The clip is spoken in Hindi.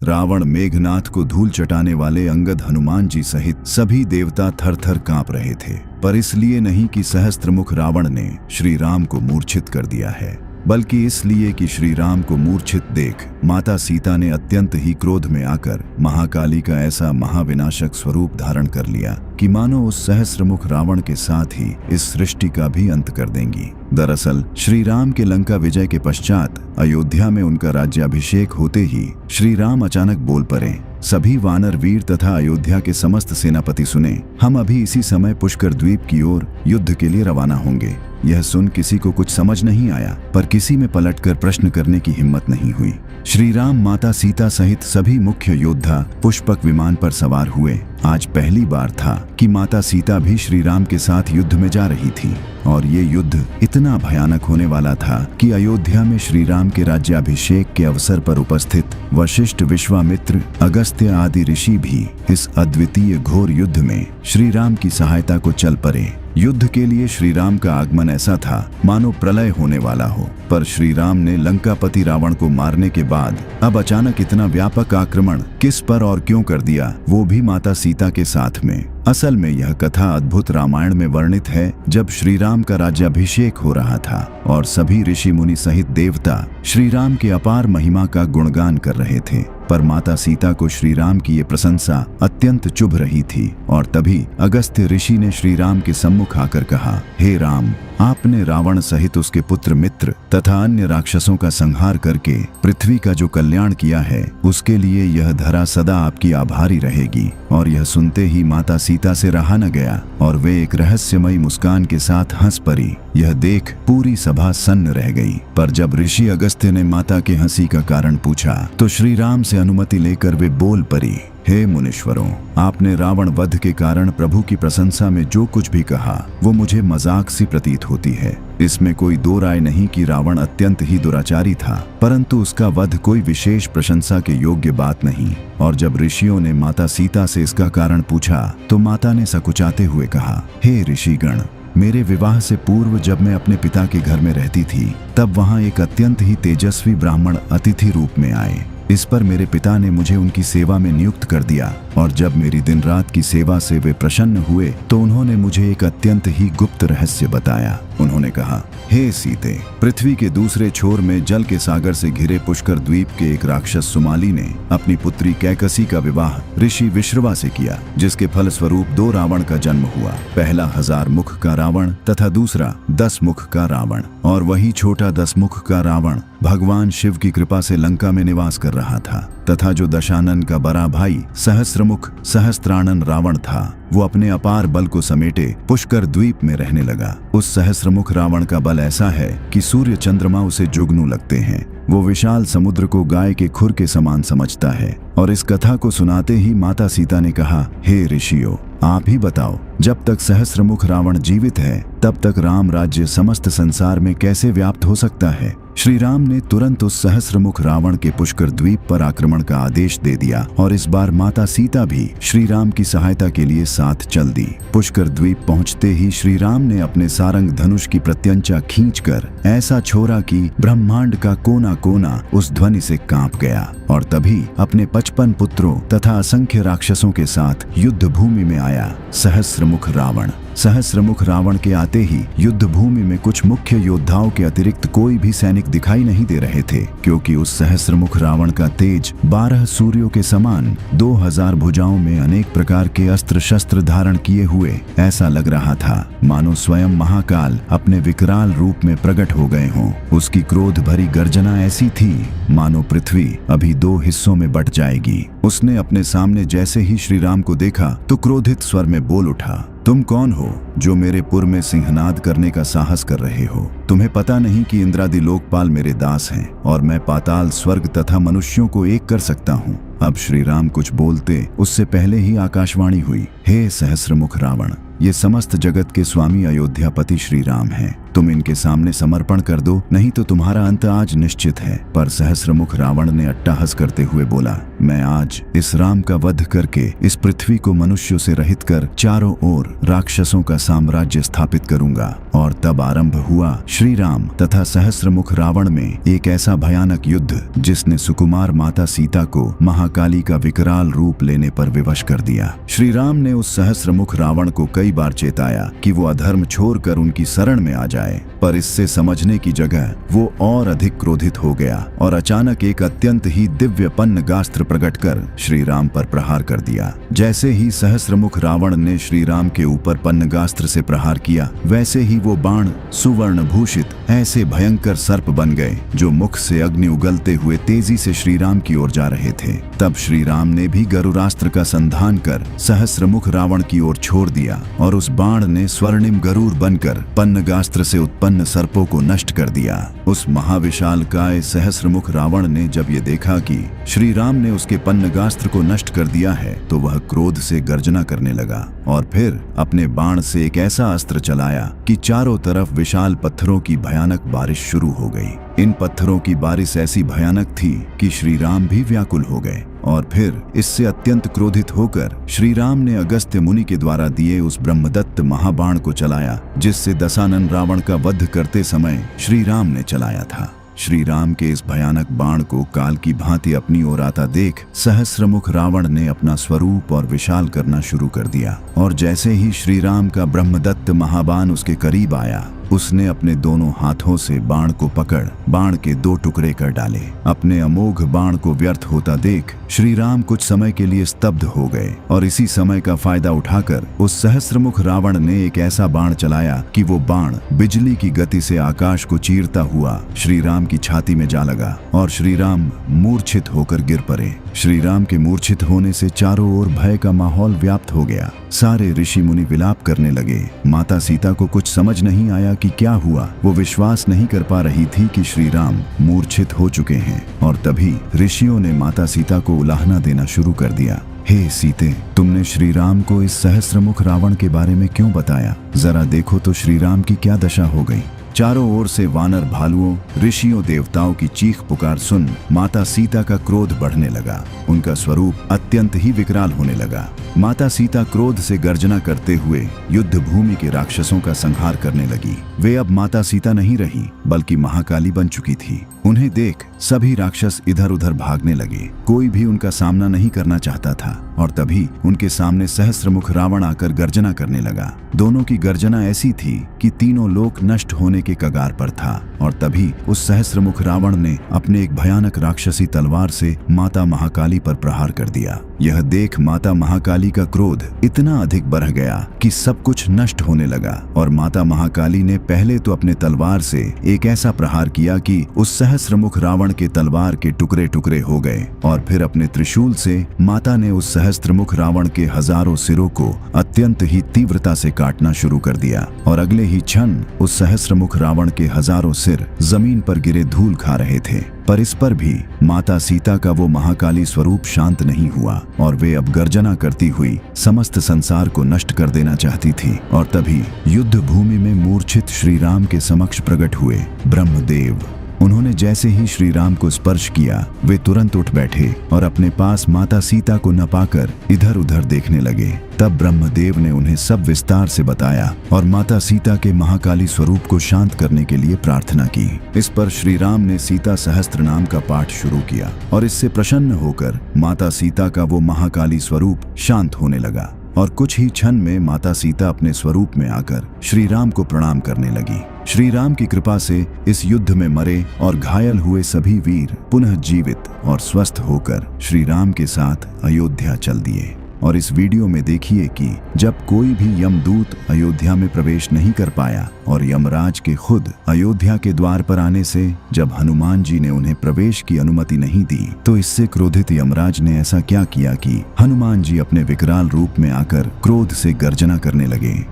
रावण, मेघनाथ को धूल चटाने वाले अंगद, हनुमान जी सहित सभी देवता थर थर कांप रहे थे, पर इसलिए नहीं कि सहस्त्रमुख रावण ने श्री राम को मूर्छित कर दिया है, बल्कि इसलिए कि श्री राम को मूर्छित देख माता सीता ने अत्यंत ही क्रोध में आकर महाकाली का ऐसा महाविनाशक स्वरूप धारण कर लिया कि मानो उस सहस्त्रमुख रावण के साथ ही इस सृष्टि का भी अंत कर देंगी। दरअसल श्री राम के लंका विजय के पश्चात अयोध्या में उनका राज्याभिषेक होते ही श्री राम अचानक बोल पड़े, सभी वानर वीर तथा अयोध्या के समस्त सेनापति सुने, हम अभी इसी समय पुष्कर द्वीप की ओर युद्ध के लिए रवाना होंगे। यह सुन किसी को कुछ समझ नहीं आया, पर किसी में पलटकर प्रश्न करने की हिम्मत नहीं हुई। श्री राम, माता सीता सहित सभी मुख्य योद्धा पुष्पक विमान पर सवार हुए। आज पहली बार था कि माता सीता भी श्री राम के साथ युद्ध में जा रही थी, और ये युद्ध इतना भयानक होने वाला था कि अयोध्या में श्री राम के राज्याभिषेक के अवसर पर उपस्थित वशिष्ठ, विश्वामित्र, अगस्त्य आदि ऋषि भी इस अद्वितीय घोर युद्ध में श्री राम की सहायता को चल पड़े। युद्ध के लिए श्री राम का आगमन ऐसा था मानो प्रलय होने वाला हो, पर श्री राम ने लंकापति रावण को मारने के बाद अब अचानक इतना व्यापक आक्रमण किस पर और क्यों कर दिया, वो भी माता सीता के साथ में। असल में यह कथा अद्भुत रामायण में वर्णित है, जब श्री राम का राज्याभिषेक हो रहा था और सभी ऋषि मुनि सहित देवता श्री राम की अपार महिमा का गुणगान कर रहे थे, पर माता सीता को श्री राम की ये प्रशंसा अत्यंत चुभ रही थी। और तभी अगस्त्य ऋषि ने श्री राम के सम्मुख आकर कहा, हे राम, आपने रावण सहित उसके पुत्र मित्र तथा अन्य राक्षसों का संहार करके पृथ्वी का जो कल्याण किया है, उसके लिए यह धरा सदा आपकी आभारी रहेगी। और यह सुनते ही माता सीता से रहा न गया और वे एक रहस्यमयी मुस्कान के साथ हंस पड़ी। यह देख पूरी सभा सन्न रह गई, पर जब ऋषि अगस्त्य ने माता के हंसी का कारण पूछा तो श्री राम से अनुमति लेकर वे बोल पड़ी, हे मुनीश्वरों, आपने रावण वध के कारण प्रभु की प्रशंसा में जो कुछ भी कहा वो मुझे मजाक सी प्रतीत होती है। इसमें कोई दो राय नहीं कि रावण अत्यंत ही दुराचारी था, परंतु उसका वध कोई विशेष प्रशंसा के योग्य बात नहीं। और जब ऋषियों ने माता सीता से इसका कारण पूछा तो माता ने सकुचाते हुए कहा, हे ऋषिगण, मेरे विवाह से पूर्व जब मैं अपने पिता के घर में रहती थी, तब वहाँ एक अत्यंत ही तेजस्वी ब्राह्मण अतिथि रूप में आए। इस पर मेरे पिता ने मुझे उनकी सेवा में नियुक्त कर दिया, और जब मेरी दिन रात की सेवा से वे प्रसन्न हुए तो उन्होंने मुझे एक अत्यंत ही गुप्त रहस्य बताया। उन्होंने कहा, हे सीते, पृथ्वी के दूसरे छोर में जल के सागर से घिरे पुष्कर द्वीप के एक राक्षस सुमाली ने अपनी पुत्री कैकसी का विवाह ऋषि विश्रवा से किया, जिसके फल स्वरूप दो रावण का जन्म हुआ। पहला 1000 मुख का रावण तथा दूसरा 10 मुख का रावण। और वही छोटा 10 मुख का रावण भगवान शिव की कृपा से लंका में निवास कर रहा था, तथा जो दशानन का बड़ा भाई सहस्त्रमुख सहस्त्रानन रावण था, वो अपने अपार बल को समेटे पुष्कर द्वीप में रहने लगा। उस सहस्त्रमुख रावण का बल ऐसा है कि सूर्य चंद्रमा उसे जुगनू लगते हैं। वो विशाल समुद्र को गाय के खुर के समान समझता है। और इस कथा को सुनाते ही माता सीता ने कहा, हे ऋषियों, आप ही बताओ, जब तक सहस्त्रमुख रावण जीवित है तब तक राम राज्य समस्त संसार में कैसे व्याप्त हो सकता है। श्री राम ने तुरंत उस सहस्त्रमुख रावण के पुष्कर द्वीप पर आक्रमण का आदेश दे दिया, और इस बार माता सीता भी श्री राम की सहायता के लिए साथ चल दी। पुष्कर द्वीप पहुंचते ही श्री राम ने अपने सारंग धनुष की प्रत्यंचा खींचकर ऐसा छोड़ा कि ब्रह्मांड का कोना कोना उस ध्वनि से कांप गया। और तभी अपने 55 पुत्रों तथा असंख्य राक्षसों के साथ युद्ध भूमि में आया सहस्त्रमुख रावण। सहस्त्रमुख रावण के आते ही युद्ध भूमि में कुछ मुख्य योद्धाओं के अतिरिक्त कोई भी सैनिक दिखाई नहीं दे रहे थे, क्योंकि उस सहस्त्रमुख रावण का तेज 12 सूर्यों के समान 2000 भुजाओं में अनेक प्रकार के अस्त्र शस्त्र धारण किए हुए ऐसा लग रहा था मानो स्वयं महाकाल अपने विकराल रूप में प्रकट हो गए हों। उसकी क्रोध भरी गर्जना ऐसी थी मानो पृथ्वी अभी 2 हिस्सों में बट जाएगी। उसने अपने सामने जैसे ही श्री राम को देखा तो क्रोधित स्वर में बोल उठा, तुम कौन हो जो मेरे पुर में सिंहनाद करने का साहस कर रहे हो? तुम्हें पता नहीं कि इंद्रादि लोकपाल मेरे दास हैं और मैं पाताल, स्वर्ग तथा मनुष्यों को एक कर सकता हूँ। अब श्री राम कुछ बोलते उससे पहले ही आकाशवाणी हुई, हे सहस्त्रमुख रावण, ये समस्त जगत के स्वामी अयोध्यापति श्री राम हैं। तुम इनके सामने समर्पण कर दो, नहीं तो तुम्हारा अंत आज निश्चित है। पर सहस्त्रमुख रावण ने अट्टहास करते हुए बोला, मैं आज इस राम का वध करके इस पृथ्वी को मनुष्यों से रहित कर चारों ओर राक्षसों का साम्राज्य स्थापित करूंगा। और तब आरंभ हुआ श्री राम तथा सहस्त्रमुख रावण में एक ऐसा भयानक युद्ध जिसने सुकुमार माता सीता को महाकाली का विकराल रूप लेने पर विवश कर दिया। श्री राम ने उस सहस्त्रमुख रावण को कई बार चेताया कि वो अधर्म छोड़कर उनकी शरण में आ जाए, पर इससे समझने की जगह वो और अधिक क्रोधित हो गया और अचानक एक अत्यंत ही दिव्य पन्नगास्त्र प्रकट कर श्री राम पर प्रहार कर दिया। जैसे ही सहस्त्रमुख रावण ने श्री राम के ऊपर पन्नगास्त्र से प्रहार किया, वैसे ही वो बाण सुवर्ण भूषित ऐसे भयंकर सर्प बन गए जो मुख से अग्नि उगलते हुए तेजी से श्री राम की ओर जा रहे थे। तब श्री राम ने भी गरुरास्त्र का संधान कर सहस्त्रमुख रावण की ओर छोड़ दिया और उस बाण ने स्वर्णिम गरुड़ बनकर पन्नगास्त्र से उत्पन्न सर्पों को नष्ट कर दिया। उस महाविशालकाय सहस्त्रमुख रावण ने जब ये देखा कि श्री राम ने उसके पन्नगास्त्र को नष्ट कर दिया है, तो वह क्रोध से गर्जना करने लगा और फिर अपने बाण से एक ऐसा अस्त्र चलाया कि चारों तरफ विशाल पत्थरों की भयानक बारिश शुरू हो गई। इन पत्थरों की बारिश ऐसी भयानक थी कि श्री राम भी व्याकुल हो गए और फिर इससे अत्यंत क्रोधित होकर श्री राम ने अगस्त्य मुनि के द्वारा दिए उस ब्रह्मदत्त महाबाण को चलाया, जिससे दशानन रावण का वध करते समय श्री राम ने चलाया था। श्री राम के इस भयानक बाण को काल की भांति अपनी ओर आता देख सहस्त्रमुख रावण ने अपना स्वरूप और विशाल करना शुरू कर दिया और जैसे ही श्री राम का ब्रह्मदत्त महाबाण उसके करीब आया, उसने अपने दोनों हाथों से बाण को पकड़ बाण के दो टुकड़े कर डाले। अपने अमोघ बाण को व्यर्थ होता देख श्री राम कुछ समय के लिए स्तब्ध हो गए और इसी समय का फायदा उठाकर उस सहस्त्रमुख रावण ने एक ऐसा बाण चलाया कि वो बाण बिजली की गति से आकाश को चीरता हुआ श्री राम की छाती में जा लगा और श्री राम मूर्छित होकर गिर पड़े। श्री राम के मूर्छित होने से चारों ओर भय का माहौल व्याप्त हो गया। सारे ऋषि मुनि विलाप करने लगे। माता सीता को कुछ समझ नहीं आया कि क्या हुआ। वो विश्वास नहीं कर पा रही थी कि श्री राम मूर्छित हो चुके हैं और तभी ऋषियों ने माता सीता को उलाहना देना शुरू कर दिया। हे सीते, तुमने श्री राम को इस सहस्त्रमुख रावण के बारे में क्यों बताया? जरा देखो तो श्री राम की क्या दशा हो गई। चारों ओर से वानर भालुओं, ऋषियों, देवताओं की चीख पुकार सुन माता सीता का क्रोध बढ़ने लगा। उनका स्वरूप अत्यंत ही विकराल होने लगा। माता सीता क्रोध से गर्जना करते हुए युद्ध भूमि के राक्षसों का संहार करने लगी। वे अब माता सीता नहीं रही बल्कि महाकाली बन चुकी थी। उन्हें देख सभी राक्षस इधर उधर भागने लगे। कोई भी उनका सामना नहीं करना चाहता था और तभी उनके सामने सहस्त्रमुख रावण आकर गर्जना करने लगा। दोनों की गर्जना ऐसी थी कि तीनों लोक नष्ट होने के कगार पर था और तभी उस सहस्त्रमुख रावण ने अपने एक भयानक राक्षसी तलवार से माता महाकाली पर प्रहार कर दिया। यह देख माता महाकाली का क्रोध इतना अधिक बढ़ गया कि सब कुछ नष्ट होने लगा और माता महाकाली ने पहले तो अपने तलवार से एक ऐसा प्रहार किया कि उस सहस्त्रमुख रावण के तलवार के टुकड़े टुकड़े हो गए और फिर अपने त्रिशूल से माता ने उस सहस्त्रमुख रावण के हजारों सिरों को अत्यंत ही तीव्रता से काटना शुरू कर दिया और अगले ही क्षण उस सहस्त्रमुख रावण के हजारों सिर जमीन पर गिरे धूल खा रहे थे। पर इस पर भी माता सीता का वो महाकाली स्वरूप शांत नहीं हुआ और वे अब गर्जना करती हुई समस्त संसार को नष्ट कर देना चाहती थी। और तभी युद्ध भूमि में मूर्छित श्री राम के समक्ष प्रकट हुए ब्रह्मदेव। उन्होंने जैसे ही श्री राम को स्पर्श किया, वे तुरंत उठ बैठे और अपने पास माता सीता को न पाकर इधर उधर देखने लगे। तब ब्रह्मदेव ने उन्हें सब विस्तार से बताया और माता सीता के महाकाली स्वरूप को शांत करने के लिए प्रार्थना की। इस पर श्री राम ने सीता सहस्त्र नाम का पाठ शुरू किया और इससे प्रसन्न होकर माता सीता का वो महाकाली स्वरूप शांत होने लगा और कुछ ही क्षण में माता सीता अपने स्वरूप में आकर श्री राम को प्रणाम करने लगी। श्री राम की कृपा से इस युद्ध में मरे और घायल हुए सभी वीर पुनः जीवित और स्वस्थ होकर श्री राम के साथ अयोध्या चल दिए। और इस वीडियो में देखिए कि जब कोई भी यमदूत अयोध्या में प्रवेश नहीं कर पाया और यमराज के खुद अयोध्या के द्वार पर आने से जब हनुमान जी ने उन्हें प्रवेश की अनुमति नहीं दी, तो इससे क्रोधित यमराज ने ऐसा क्या किया कि हनुमान जी अपने विकराल रूप में आकर क्रोध से गर्जना करने लगे।